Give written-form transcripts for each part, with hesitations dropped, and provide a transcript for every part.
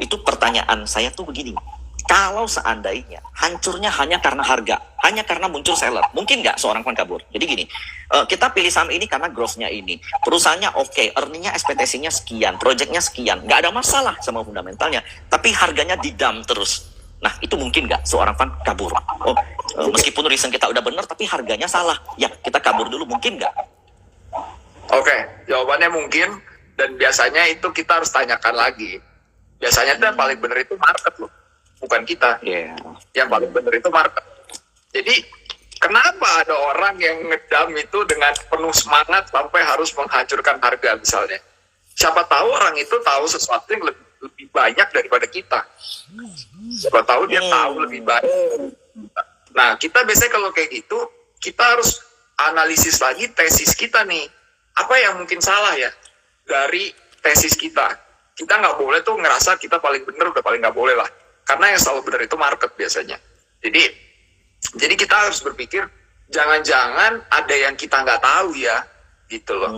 Itu pertanyaan saya tuh begini. Kalau seandainya hancurnya hanya karena harga, hanya karena muncul seller, mungkin nggak seorang fan kabur? Jadi gini, kita pilih saham ini karena growth-nya ini. Perusahaannya oke, earning-nya, ekspektasinya sekian, project-nya sekian. Nggak ada masalah sama fundamentalnya. Tapi harganya di-dump terus. Nah, itu mungkin nggak seorang fan kabur? Oh, meskipun reason kita udah benar, tapi harganya salah. Ya, kita kabur dulu, mungkin nggak? Oke, jawabannya mungkin. Dan biasanya itu kita harus tanyakan lagi. Biasanya yang paling benar itu market loh, bukan kita. Yang paling benar itu market. Jadi kenapa ada orang yang ngedam itu dengan penuh semangat sampai harus menghancurkan harga misalnya? Siapa tahu orang itu tahu sesuatu yang lebih banyak daripada kita. Siapa tahu dia tahu lebih banyak. Nah, kita biasanya kalau kayak gitu, kita harus analisis lagi tesis kita nih. Apa yang mungkin salah ya dari tesis kita? Kita nggak boleh tuh ngerasa kita paling bener, udah paling nggak boleh lah. Karena yang selalu benar itu market biasanya. Jadi kita harus berpikir, jangan-jangan ada yang kita nggak tahu ya, gitu loh.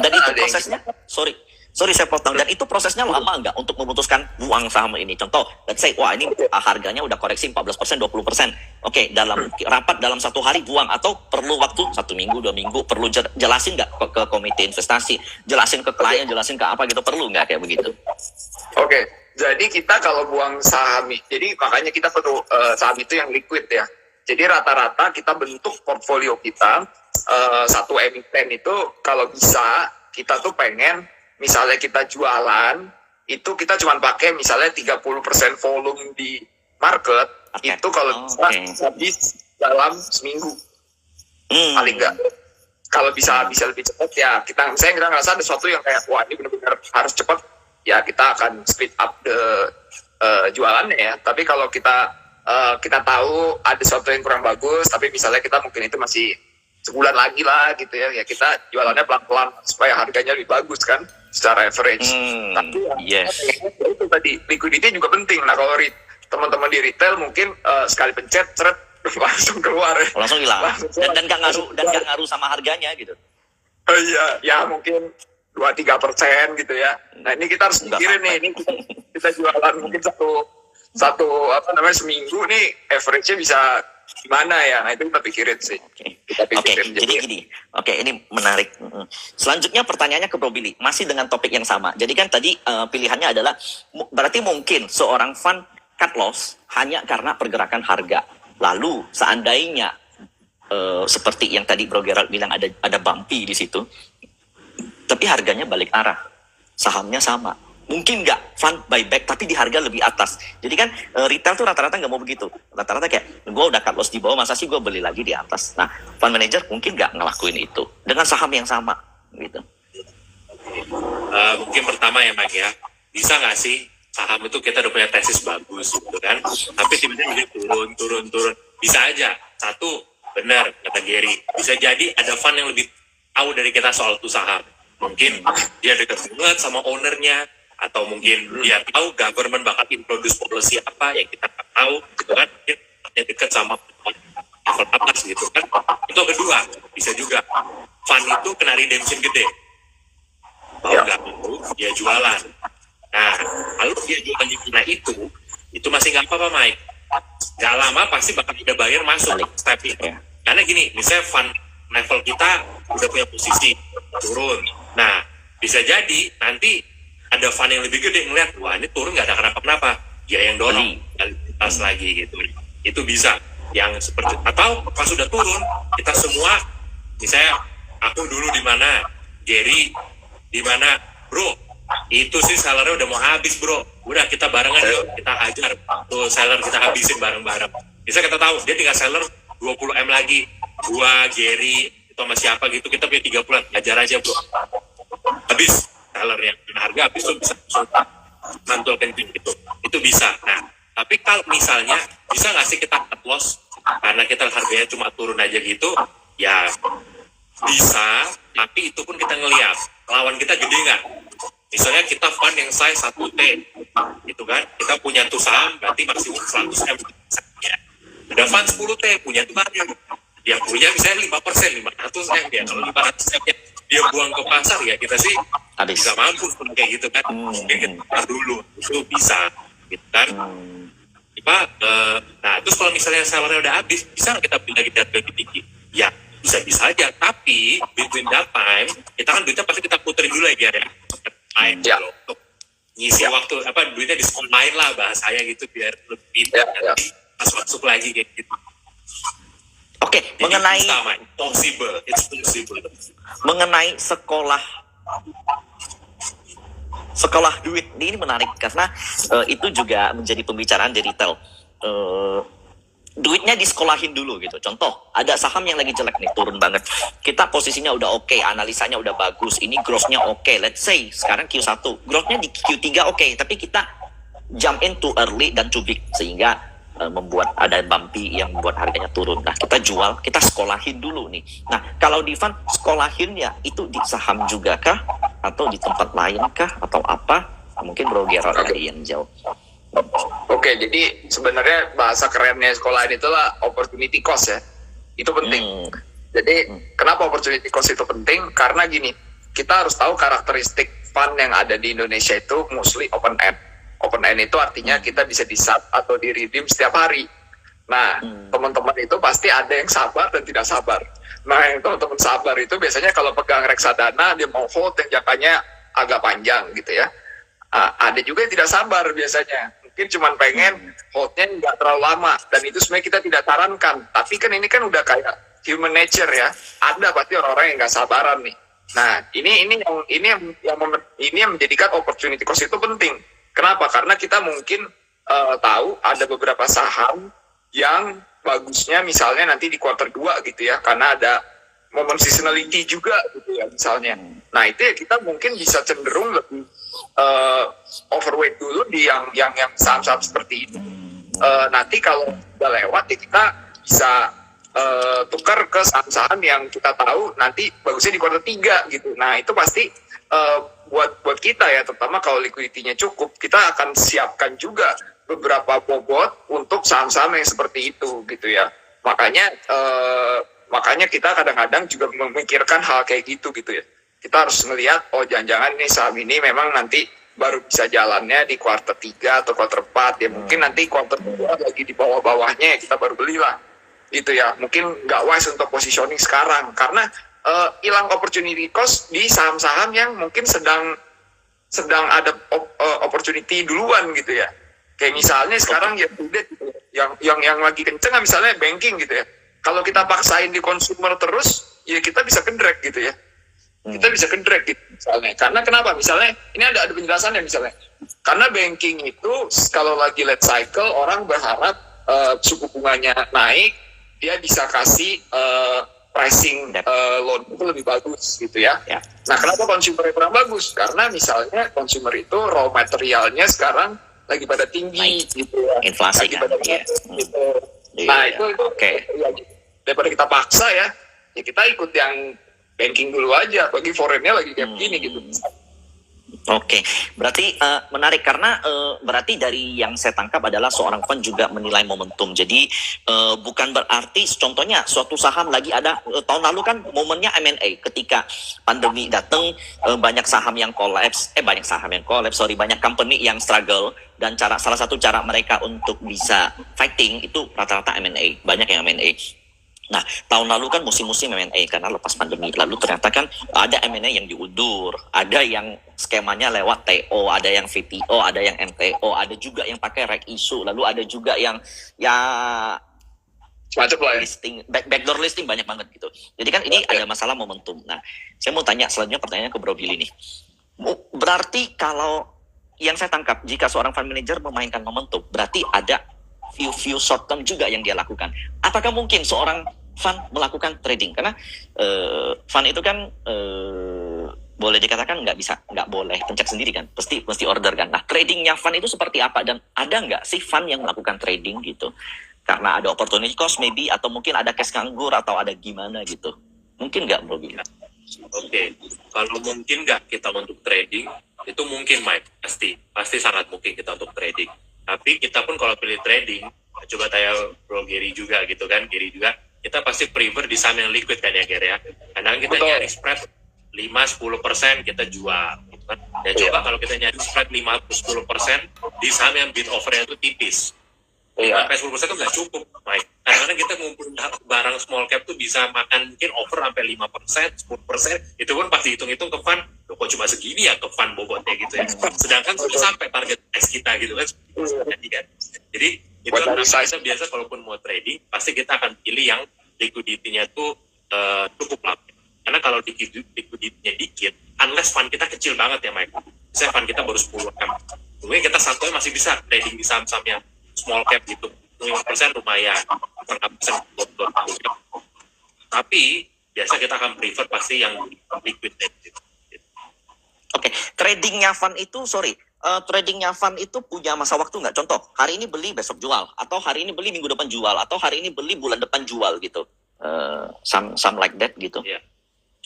Dan itu prosesnya, sorry saya potong, dan itu prosesnya lama nggak untuk memutuskan buang saham ini? Contoh, let's say, wah ini harganya udah koreksi 14%, 20%. Oke, dalam rapat dalam 1 hari buang, atau perlu waktu 1 minggu, 2 minggu, perlu jelasin nggak ke komite investasi, jelasin ke klien, jelasin ke apa gitu, perlu nggak kayak begitu? Oke, jadi kita kalau buang saham, jadi makanya kita perlu saham itu yang liquid ya. Jadi rata-rata kita bentuk portfolio kita, satu emiten itu kalau bisa, kita tuh pengen, misalnya kita jualan, itu kita cuma pakai misalnya 30% volume di market, itu kalau bisa habis dalam seminggu. Paling enggak. Kalau bisa lebih cepat ya, kita ngerasa ada sesuatu yang kayak, wah ini benar-benar harus cepat, ya kita akan speed up jualannya ya. Tapi kalau kita tahu ada sesuatu yang kurang bagus, tapi misalnya kita mungkin itu masih sebulan lagi lah gitu ya, ya kita jualannya pelan-pelan supaya harganya lebih bagus kan secara average. Tapi itu tadi liquidity juga penting. Nah kalau teman-teman di retail mungkin sekali pencet seret langsung keluar ya. Langsung hilang. Dan nggak ngaruh sama harganya gitu. Iya, ya mungkin 2-3% gitu ya. Nah ini kita harus mikirin nih, ini kita jualan mungkin satu seminggu nih average-nya bisa gimana ya? Nah itu kita pikirin sih. Jadi gini. Ini menarik. Selanjutnya pertanyaannya ke Bro Billy, masih dengan topik yang sama. Jadi kan tadi pilihannya adalah berarti mungkin seorang fund cut loss hanya karena pergerakan harga. Lalu seandainya seperti yang tadi Bro Gerald bilang ada bumpy di situ, tapi harganya balik arah, sahamnya sama. Mungkin nggak fund buyback tapi di harga lebih atas. Jadi kan retail tuh rata-rata nggak mau begitu. Rata-rata kayak, gue udah cut loss di bawah, masa sih gue beli lagi di atas. Nah, fund manager mungkin nggak ngelakuin itu dengan saham yang sama gitu. Mungkin pertama ya Mike ya, bisa nggak sih saham itu kita udah punya tesis bagus gitu kan, tapi tiba-tiba dia turun. Bisa aja, satu benar kata Gary, bisa jadi ada fund yang lebih tahu dari kita soal tuh saham. Mungkin dia dekat banget sama ownernya, atau mungkin dia tahu government bakal introduce policy apa yang kita tak tahu gitu kan, mungkin dia dekat sama level atas gitu kan. Itu kedua, bisa juga fund itu kena redemption gede, mau nggak itu dia jualan. Nah kalau dia jualan di kena itu masih nggak apa-apa Mike, nggak lama pasti bakal ada buyer masuk step itu. Karena gini, misalnya fund level kita udah punya posisi turun, nah bisa jadi nanti ada fund yang lebih gede ngeliat, wah ini turun nggak ada kenapa-kenapa, dia yang dorong tas lagi gitu. Itu bisa yang seperti, atau pas sudah turun kita semua, misalnya aku dulu di mana, Gary di mana, bro itu sih sellernya udah mau habis bro, udah kita barengan yuk, kita hajar tuh seller, kita habisin bareng-bareng. Bisa kita tahu dia tinggal seller 20M lagi, gua, Gary itu sama siapa gitu, kita punya 3 bulan, hajar aja bro, habis sellernya, harga habis tuh bisa mantul kencing gitu, itu bisa. Nah tapi kalau misalnya bisa nggak sih kita cut loss karena kita harganya cuma turun aja gitu, ya bisa, tapi itu pun kita ngeliat lawan kita gede nggak. Misalnya kita fund yang size 1T gitu kan, kita punya tuh saham berarti maksimum 100M ya. Ada fund 10T punya tuh banyak, yang punya misalnya 5%, 500M ya. Kalau 500M ya dia buang ke pasar ya kita sih Habis. bisa mampu seperti kayak gitu kan. Mungkin kita tar dulu itu bisa gitu kan. Nah terus kalau misalnya sellernya udah habis, bisa nggak kita beli lagi di harga lebih tinggi? Ya bisa aja, tapi between that time kita kan duitnya pasti kita puterin dulu ya Ger, ya main dulu untuk ngisi waktu duitnya di sekolah lain lah bahasanya gitu biar lebih nanti masuk lagi kayak gitu. Oke, Jadi mengenai bisa, main. It's possible. mengenai sekolah duit ini menarik karena itu juga menjadi pembicaraan di retail. Duitnya disekolahin dulu gitu. Contoh, ada saham yang lagi jelek nih, turun banget. Kita posisinya udah oke, analisanya udah bagus, ini growth-nya oke. Let's say sekarang Q1, growth-nya di Q3 oke, tapi kita jump in too early dan too big sehingga membuat ada bumpy yang membuat harganya turun. Nah, kita jual, kita sekolahin dulu nih. Nah, kalau di fund sekolahinnya itu di saham juga kah? Atau di tempat lain kah? Atau apa? Mungkin Bro Gerald tadi yang jawab. Oke, jadi sebenarnya bahasa kerennya sekolah ini itulah opportunity cost ya. Itu penting. Jadi kenapa opportunity cost itu penting? Karena gini, kita harus tahu karakteristik fund yang ada di Indonesia itu mostly open end. Open end itu artinya kita bisa di-sub atau di-redeem setiap hari. Nah, teman-teman itu pasti ada yang sabar dan tidak sabar. Nah, yang teman-teman sabar itu biasanya kalau pegang reksadana, dia mau hold yang jangkanya agak panjang gitu ya. Ada juga yang tidak sabar biasanya. Mungkin cuma pengen holdnya nggak terlalu lama. Dan itu sebenarnya kita tidak sarankan. Tapi kan ini kan udah kayak human nature ya. Ada pasti orang-orang yang nggak sabaran nih. Nah, ini yang menjadikan opportunity cost itu penting. Kenapa? Karena kita mungkin tahu ada beberapa saham yang bagusnya misalnya nanti di quarter 2 gitu ya. Karena ada momen seasonality juga gitu ya misalnya. Nah, itu ya kita mungkin bisa cenderung lebih overweight dulu di yang saham-saham seperti itu. Nanti kalau udah lewat ya kita bisa tukar ke saham-saham yang kita tahu nanti bagusnya di kuartal 3 gitu. Nah itu pasti buat kita ya, terutama kalau liquidity-nya cukup, kita akan siapkan juga beberapa bobot untuk saham-saham yang seperti itu gitu ya. Makanya kita kadang-kadang juga memikirkan hal kayak gitu ya. Kita harus melihat, oh jangan-jangan nih saham ini memang nanti baru bisa jalannya di kuartal 3 atau kuartal 4 ya. Mungkin nanti kuartal 2 lagi di bawah-bawahnya ya kita baru belilah gitu ya. Mungkin nggak wise untuk positioning sekarang karena hilang opportunity cost di saham-saham yang mungkin sedang ada opportunity duluan gitu ya. Kayak misalnya sekarang ya gitu, yang lagi kenceng misalnya banking gitu ya. Kalau kita paksain di consumer terus ya kita bisa kendrek gitu ya. Kita bisa kendrek gitu misalnya. Karena kenapa? Misalnya ini ada penjelasannya misalnya. Karena banking itu kalau lagi late cycle orang berharap suku bunganya naik, dia bisa kasih pricing loan itu lebih bagus gitu ya. Nah, kenapa consumer kurang bagus? Karena misalnya consumer itu raw materialnya sekarang lagi pada tinggi gitu ya. Inflasi lagi kan. pada gitu. Nah, itu ya, daripada kita paksa ya kita ikut yang banking dulu aja, bagi foreignnya lagi kayak begini gitu. Oke, berarti menarik karena berarti dari yang saya tangkap adalah seorang fund juga menilai momentum. Jadi bukan berarti contohnya suatu saham lagi ada tahun lalu kan momennya M&A ketika pandemi datang, banyak company yang struggle dan salah satu cara mereka untuk bisa fighting itu rata-rata M&A, banyak yang M&A. Nah, tahun lalu kan musim-musim M&A karena lepas pandemi. Lalu ternyata kan ada M&A yang diundur, ada yang skemanya lewat TO, ada yang VTO, ada yang MTO, ada juga yang pakai reg issue, lalu ada juga yang listing, backdoor listing banyak banget gitu. Jadi kan ini ada masalah momentum. Nah, saya mau tanya selanjutnya pertanyaannya ke Bro Billy nih. Berarti kalau yang saya tangkap, jika seorang fund manager memainkan momentum, berarti ada view short term juga yang dia lakukan. Apakah mungkin seorang fund melakukan trading? Karena fund itu kan boleh dikatakan nggak boleh pencet sendiri kan, mesti order kan. Nah, tradingnya fund itu seperti apa dan ada nggak sih fund yang melakukan trading gitu? Karena ada opportunity cost maybe atau mungkin ada cash nganggur atau ada gimana gitu? Mungkin nggak Bro? Oke, kalau mungkin nggak kita untuk trading itu mungkin Mike, pasti sangat mungkin kita untuk trading. Tapi kita pun kalau pilih trading, coba tanya Bro Gary juga gitu kan, kita pasti prefer di saham yang liquid kan ya Gary ya. Karena kita nyari spread 5-10% kita jual gitu kan. Ya coba kalau kita nyari spread 5-10% di saham yang bid offernya itu tipis. Iya. 5-10% itu nggak cukup, Mike. Kadang-kadang kita ngumpulin barang small cap tuh bisa makan mungkin over sampai 5%, 10%. Itu pun pasti hitung-hitung ke fund, loh, kok cuma segini ya ke fund bobotnya gitu ya. Sedangkan sudah sampai target price kita gitu kan. Jadi itu Buat kenapa size. kita biasa kalaupun mau trading, pasti kita akan pilih yang liquidity-nya tuh cukup lama. Karena kalau liquidity-nya dikit, unless fund kita kecil banget ya Mike. Misalnya fund kita baru 10 M. Mungkin kita satunya masih bisa trading di saham-saham yang small cap gitu, 5% lumayan, 4% belum. Tapi biasa kita akan prefer pasti yang liquid gitu. Oke, tradingnya fund itu punya masa waktu nggak? Contoh, hari ini beli besok jual, atau hari ini beli minggu depan jual, atau hari ini beli bulan depan jual gitu. Some like that gitu. Ya.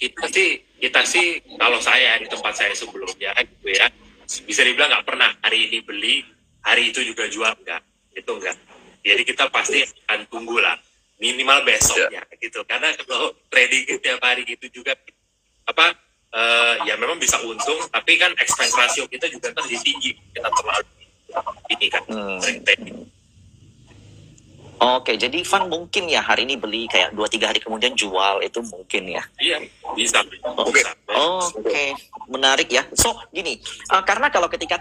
Kita sih kalau saya di tempat saya sebelumnya gitu ya, bisa dibilang nggak pernah hari ini beli, hari itu juga jual, enggak. Itu enggak. Jadi kita pasti akan tunggu lah minimal besoknya gitu. Karena kalau trading tiap hari gitu juga ya memang bisa untung, tapi kan expense ratio kita juga kan lebih tinggi, kita terlalu ini kan trading. Oke, jadi fund mungkin ya hari ini beli kayak 2-3 hari kemudian jual, itu mungkin ya. Iya, bisa. Oke, menarik ya. So gini, karena kalau ketika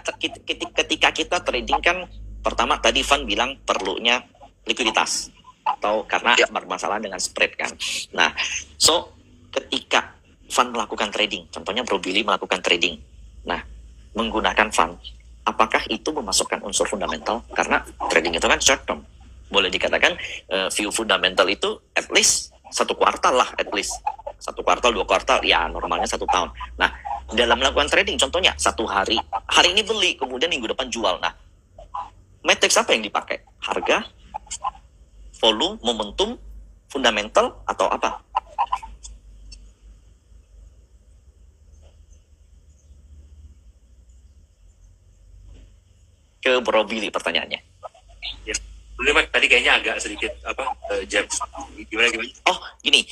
kita trading kan pertama tadi Van bilang perlunya likuiditas atau karena bermasalah dengan spread kan. Nah, so ketika Van melakukan trading, contohnya Bro Billy melakukan trading, nah menggunakan Van, apakah itu memasukkan unsur fundamental? Karena trading itu kan short term. Boleh dikatakan view fundamental itu at least 1 kuartal lah, at least 1 kuartal, 2 kuartal, ya normalnya 1 tahun. Nah, dalam melakukan trading, contohnya 1 hari ini beli, kemudian minggu depan jual. Nah, matrix apa yang dipakai? Harga, volume, momentum, fundamental, atau apa? Ke Bro Billy pertanyaannya. Ya. Dulu Mike, tadi kayaknya agak sedikit James gimana? Oh gini,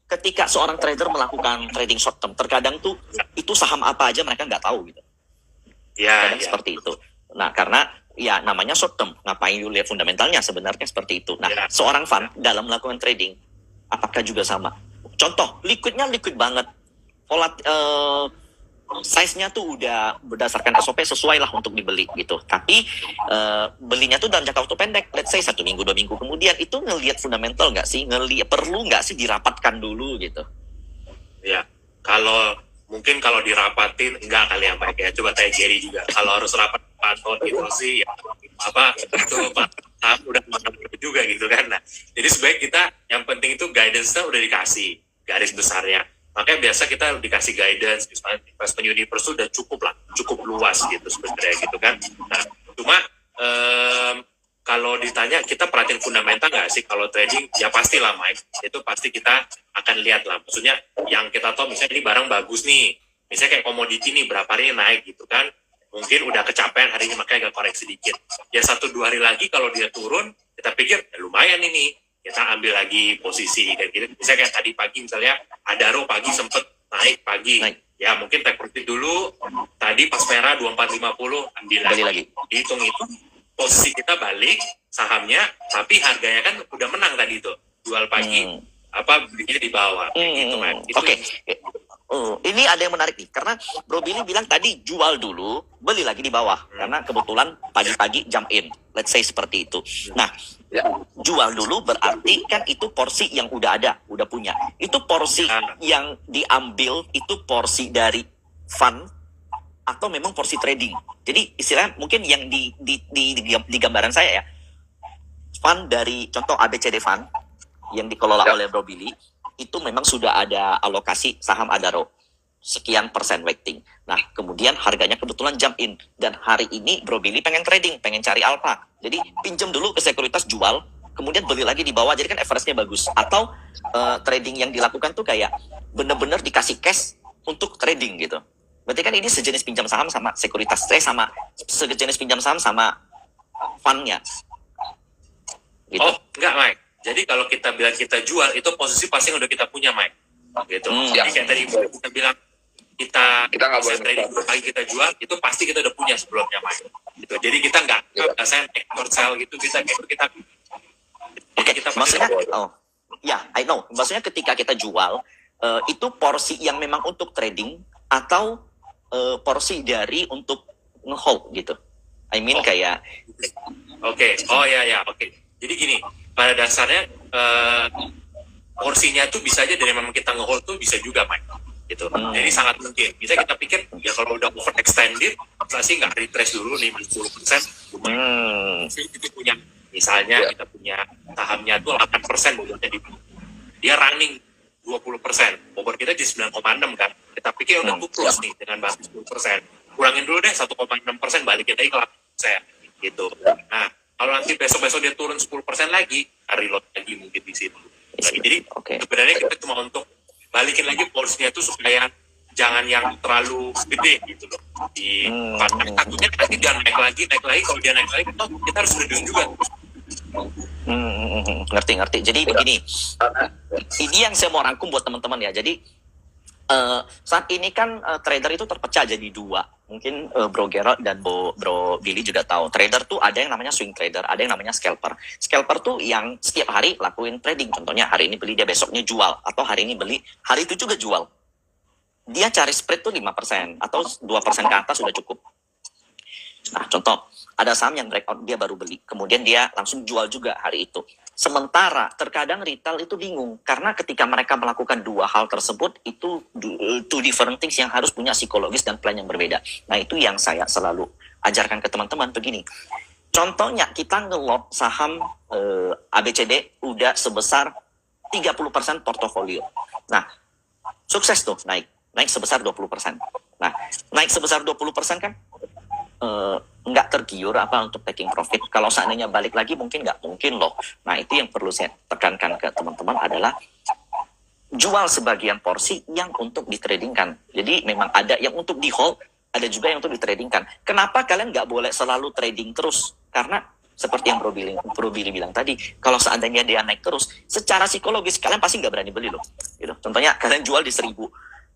ketika seorang trader melakukan trading short term, terkadang tuh itu saham apa aja mereka nggak tahu gitu. Ya, Seperti itu. Nah karena ya namanya short term, ngapain you lihat fundamentalnya, sebenarnya seperti itu. Nah seorang fund dalam melakukan trading, apakah juga sama? Contoh, liquid banget, size-nya tuh udah berdasarkan SOP sesuai lah untuk dibeli gitu. Tapi belinya tuh dalam jangka waktu pendek, let's say 1 minggu, 2 minggu kemudian, itu ngelihat fundamental nggak sih? Perlu nggak sih dirapatkan dulu gitu? Ya, mungkin kalau dirapatin enggak kali ya Mike ya. Coba tanya Jerry juga. Kalau harus rapat pantau itu sih ya, itu udah makan juga gitu kan. Nah, jadi sebaik kita yang penting itu guidance-nya udah dikasih garis besarnya. Makanya biasa kita dikasih guidance, misalnya investment universe udah cukup luas gitu sebenarnya gitu kan. Nah, cuma kalau ditanya kita perhatiin fundamental nggak sih kalau trading? Ya pastilah Mike, itu pasti kita akan lihat lah. Maksudnya yang kita tahu misalnya ini barang bagus nih, misalnya kayak komoditi nih berapa hari naik gitu kan, mungkin udah kecapean hari ini makanya agak koreksi sedikit. Ya 1-2 hari lagi kalau dia turun, kita pikir ya lumayan ini, kita ambil lagi posisi kayak gitu. Misalnya kayak tadi pagi misalnya Adaro pagi sempet naik pagi. Ya mungkin take profit dulu, tadi pas merah 2450 ambil lagi. Dihitung itu posisi kita balik sahamnya, tapi harganya kan udah menang tadi tuh, jual pagi belinya di bawah gitu kan. Oke. Ini ada yang menarik nih, karena Bro Billy bilang tadi jual dulu, beli lagi di bawah, karena kebetulan pagi-pagi jump in, let's say seperti itu. Nah, jual dulu berarti kan itu porsi yang udah ada, udah punya. Itu porsi yang diambil, itu porsi dari fund atau memang porsi trading. Jadi istilahnya mungkin yang di gambaran saya ya, fund dari contoh ABCD fund yang dikelola oleh Bro Billy, itu memang sudah ada alokasi saham Adaro sekian persen weighting. Nah, kemudian harganya kebetulan jump in, dan hari ini Bro Billy pengen trading, pengen cari alpha. Jadi pinjam dulu ke sekuritas, jual, kemudian beli lagi di bawah, jadi kan average-nya bagus. Atau trading yang dilakukan tuh kayak bener-bener dikasih cash untuk trading gitu. Berarti kan ini sejenis pinjam saham sama sekuritas, sama sejenis pinjam saham sama fund-nya. Gitu. Oh, enggak Mike. Jadi kalau kita bilang kita jual, itu posisi pasti yang udah kita punya, Mike. gitu. Hmm. Jadi kayak tadi kita bilang kita nggak bisa boleh trading pagi kita jual, itu pasti kita udah punya sebelumnya main. Gitu. Jadi kita nggak saya short sell gitu, kita Oke, kita maksudnya, pasti ya, I know. Maksudnya ketika kita jual, itu porsi yang memang untuk trading atau porsi dari untuk nge-hold gitu. I mean kayak, Oke. Oh ya, oke. Jadi gini, pada dasarnya porsinya tuh bisa aja dari memang kita nge-hold tuh bisa juga main gitu. Jadi sangat mungkin. Bisa kita pikir ya kalau udah overextended, pasti nggak retrace dulu nih 10%. Kita punya misalnya kita punya sahamnya tuh 8% bobotnya dia running 20%. Bobot kita di 9,6 kan. Kita pikir udah plus nih dengan basis 10%. Kurangin dulu deh 1,6%, balikin lagi ke 8% gitu. Nah, kalau nanti besok-besok dia turun 10% lagi, reload lagi mungkin di situ. Jadi sebenarnya kita cuma untuk balikin lagi porsinya itu supaya jangan yang terlalu gede gitu loh. Takutnya nanti dia naik lagi, kalau dia naik lagi, kita harus reduce juga. Ngerti. Jadi begini, ini yang saya mau rangkum buat teman-teman ya. Jadi saat ini kan trader itu terpecah jadi dua. Mungkin Bro Gerald dan Bro Billy juga tahu. Trader tuh ada yang namanya swing trader, ada yang namanya scalper. Scalper tuh yang setiap hari lakuin trading. Contohnya hari ini beli, dia besoknya jual. Atau hari ini beli, hari itu juga jual. Dia cari spread tuh 5% atau 2% ke atas sudah cukup. Nah, contoh, ada saham yang breakout, dia baru beli. Kemudian dia langsung jual juga hari itu. Sementara, terkadang retail itu bingung. Karena ketika mereka melakukan dua hal tersebut, itu two different things yang harus punya psikologis dan plan yang berbeda. Nah, itu yang saya selalu ajarkan ke teman-teman begini. Contohnya, kita nge-lot saham ABCD udah sebesar 30% portofolio. Nah, sukses tuh naik sebesar 20%. Nah, naik sebesar 20% kan nggak tergiur apa untuk taking profit. Kalau seandainya balik lagi mungkin nggak mungkin loh. Nah, itu yang perlu saya tekankan ke teman-teman adalah jual sebagian porsi yang untuk ditradingkan. Jadi memang ada yang untuk di hold, ada juga yang untuk ditradingkan. Kenapa kalian nggak boleh selalu trading terus? Karena seperti yang Bro Billy bilang tadi, kalau seandainya dia naik terus, secara psikologis kalian pasti nggak berani beli loh. Gitu. Contohnya kalian jual di 1000,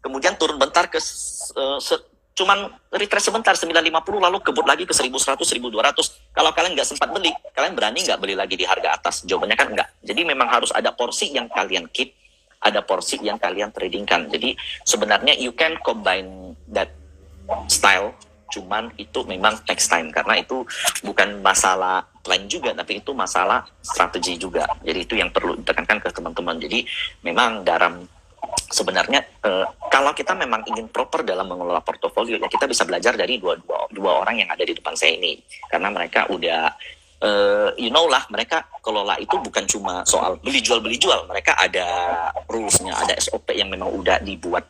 kemudian turun bentar ke cuman retrace sebentar 950, lalu kebut lagi ke 1100, 1200. Kalau kalian nggak sempat beli, kalian berani nggak beli lagi di harga atas? Jawabannya kan enggak. Jadi memang harus ada porsi yang kalian keep, ada porsi yang kalian tradingkan. Jadi sebenarnya you can combine that style, cuman itu memang takes time karena itu bukan masalah plan juga, tapi itu masalah strategi juga. Jadi itu yang perlu ditekankan ke teman-teman. Jadi memang dalam sebenarnya kalau kita memang ingin proper dalam mengelola portofolio, ya kita bisa belajar dari dua orang yang ada di depan saya ini, karena mereka udah mereka kelola itu bukan cuma soal beli jual, mereka ada rulesnya, ada SOP yang memang udah dibuat.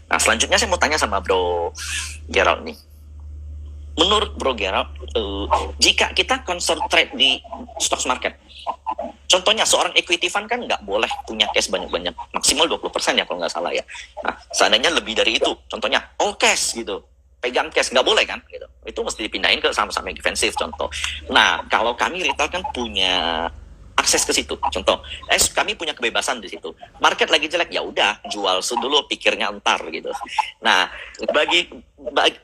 Nah, selanjutnya saya mau tanya sama Bro Gerald nih. Menurut Bro Gerald, jika kita concentrate di stock market, contohnya seorang equity fund kan nggak boleh punya cash banyak-banyak, maksimal 20% ya kalau nggak salah ya. Nah, seandainya lebih dari itu, contohnya all cash gitu, pegang cash, nggak boleh kan gitu. Itu mesti dipindahin ke saham-saham yang defensif contoh. Nah, kalau kami retail kan punya akses ke situ. Contoh, kami punya kebebasan di situ. Market lagi jelek, ya udah jual dulu, pikirnya entar gitu. Nah, bagi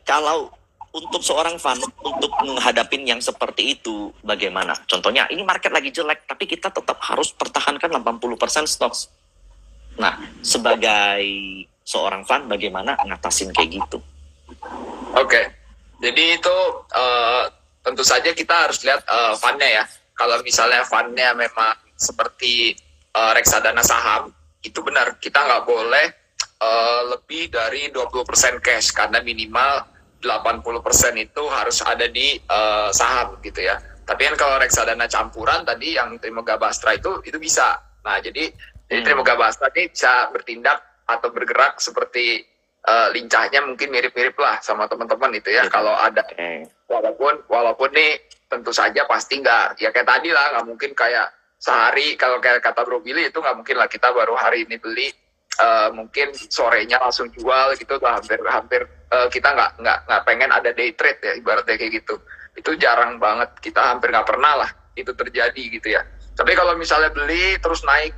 kalau untuk seorang fund, untuk menghadapin yang seperti itu, bagaimana? Contohnya, ini market lagi jelek, tapi kita tetap harus pertahankan 80% stocks. Nah, sebagai seorang fund, bagaimana ngatasin kayak gitu? Oke, jadi itu tentu saja kita harus lihat fundnya ya. Kalau misalnya fundnya memang seperti reksadana saham, itu benar, kita nggak boleh lebih dari 20% cash, karena minimal 80% itu harus ada di saham gitu ya. Tapi kan kalau reksadana campuran tadi yang Trimoga Bastra itu bisa. Nah, jadi Trimoga Bastra ini bisa bertindak atau bergerak seperti lincahnya, mungkin mirip-mirip lah sama teman-teman itu ya. Kalau ada, walaupun nih tentu saja pasti nggak, ya kayak tadi lah, nggak mungkin kayak sehari, kalau kayak kata Bro Billy itu nggak mungkin lah kita baru hari ini beli, mungkin sorenya langsung jual gitu, hampir kita nggak pengen ada day trade ya, ibaratnya kayak gitu. Itu jarang banget, kita hampir nggak pernah lah itu terjadi gitu ya. Tapi kalau misalnya beli terus naik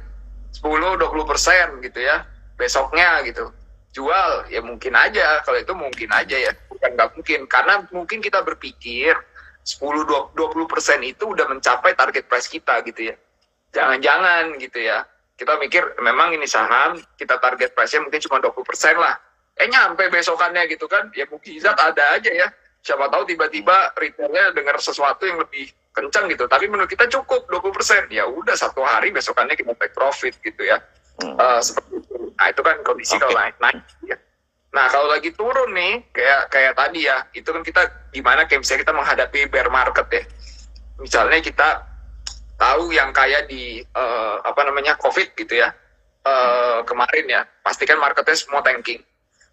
10-20% gitu ya, besoknya gitu jual, ya mungkin aja. Kalau itu mungkin aja ya, bukan nggak mungkin, karena mungkin kita berpikir 10-20% itu udah mencapai target price kita gitu ya. Jangan-jangan gitu ya, kita mikir memang ini saham kita target price-nya mungkin cuma 20% lah, nyampe besokannya gitu kan, ya mukjizat ada aja ya. Siapa tahu tiba-tiba retailnya dengar sesuatu yang lebih kencang gitu, tapi menurut kita cukup 20%, ya udah satu hari besokannya kita take profit gitu ya. Seperti itu. Nah itu kan kondisi kalau naik ya. Nah kalau lagi turun nih kayak tadi ya, itu kan kita gimana kayak misalnya kita menghadapi bear market ya. Misalnya kita tahu yang kayak di COVID gitu ya, kemarin ya, pastikan marketnya semua tanking.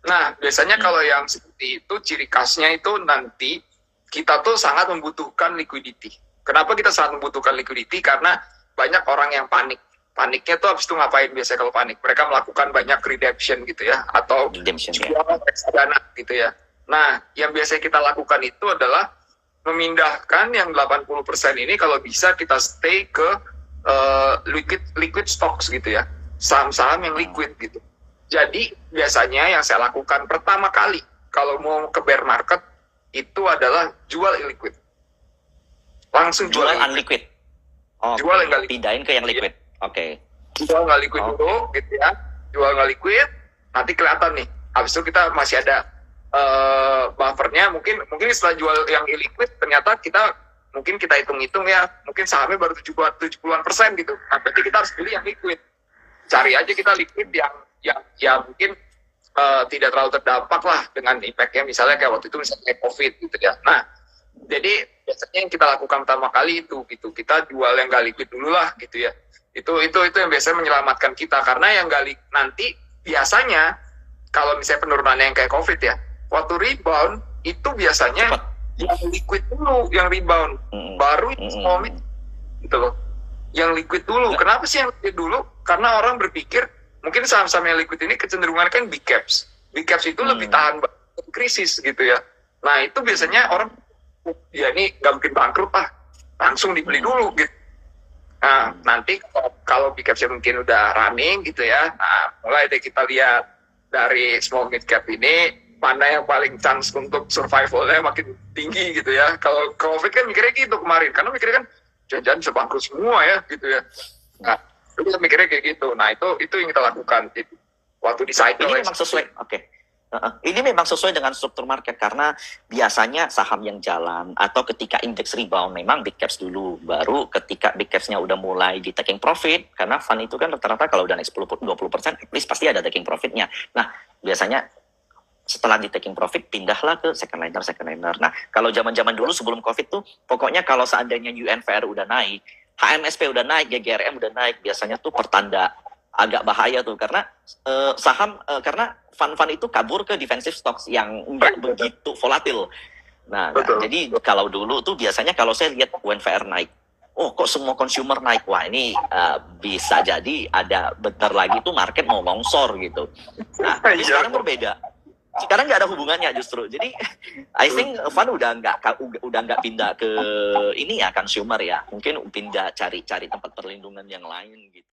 Nah biasanya kalau yang seperti itu ciri khasnya itu nanti kita tuh sangat membutuhkan liquidity. Kenapa kita sangat membutuhkan liquidity? Karena banyak orang yang panik. Paniknya tuh habis itu ngapain biasanya kalau panik? Mereka melakukan banyak redemption gitu ya, atau jual reksadana gitu ya. Nah, yang biasanya kita lakukan itu adalah memindahkan yang 80% ini kalau bisa kita stay ke liquid stocks gitu ya. Saham-saham yang liquid gitu. Jadi, biasanya yang saya lakukan pertama kali kalau mau ke bear market itu adalah jual illiquid. Langsung jual unliquid. Jual yang nggak liquid. Pindahin ke yang liquid. Oke. Jual nggak liquid dulu gitu ya. Jual nggak liquid, nanti kelihatan nih. Habis itu kita masih ada buffernya. Mungkin setelah jual yang illiquid, ternyata mungkin kita hitung-hitung ya, mungkin sahamnya baru 70-an% gitu. Nah, berarti kita harus pilih yang liquid. Cari aja kita liquid yang mungkin tidak terlalu terdampak lah dengan impact-nya, misalnya kayak waktu itu misalnya COVID gitu ya. Nah, jadi biasanya yang kita lakukan pertama kali itu gitu, kita jual yang nggak liquid dulu lah gitu ya. Itu yang biasanya menyelamatkan kita, karena yang nggak nanti biasanya kalau misalnya penurunannya yang kayak COVID ya, waktu rebound itu biasanya yang liquid dulu yang rebound, baru small mid gitu loh. Yang liquid dulu. Kenapa sih yang liquid dulu? Karena orang berpikir mungkin saham-saham yang liquid ini kecenderungannya kan big caps. Big caps itu lebih tahan krisis gitu ya. Nah itu biasanya orang, ya ini nggak mungkin bangkrut langsung dibeli dulu gitu. Nah nanti kalau big capsnya mungkin udah running gitu ya, nah mulai deh kita lihat dari small mid cap ini mana yang paling chance untuk survivalnya makin tinggi gitu ya. Kalau COVID kan mikirnya gitu kemarin, karena mikirnya kan jangan-jangan bisa bangkrut semua ya gitu ya. Nah kita mikirnya kayak gitu. Nah itu yang kita lakukan gitu. Waktu di cycle ini memang sesuai. Ini memang sesuai dengan struktur market, karena biasanya saham yang jalan atau ketika indeks rebound memang big caps dulu, baru ketika big capsnya udah mulai di taking profit, karena fund itu kan rata-rata kalau udah naik 10-20% at least pasti ada taking profitnya. Nah biasanya setelah di taking profit pindahlah ke second liner. Nah kalau zaman-zaman dulu sebelum COVID tuh pokoknya kalau seandainya UNVR udah naik, HMSP udah naik, GGRM udah naik, biasanya tuh pertanda agak bahaya tuh, karena karena fund-fund itu kabur ke defensive stocks yang nggak begitu volatil. Nah, jadi kalau dulu tuh biasanya kalau saya lihat UNVR naik, oh kok semua consumer naik, wah ini bisa jadi ada bentar lagi tuh market mau longsor gitu. Nah, tapi sekarang berbeda. Sekarang nggak ada hubungannya justru. Jadi I think fund udah nggak pindah ke ini ya consumer ya, mungkin pindah cari tempat perlindungan yang lain gitu.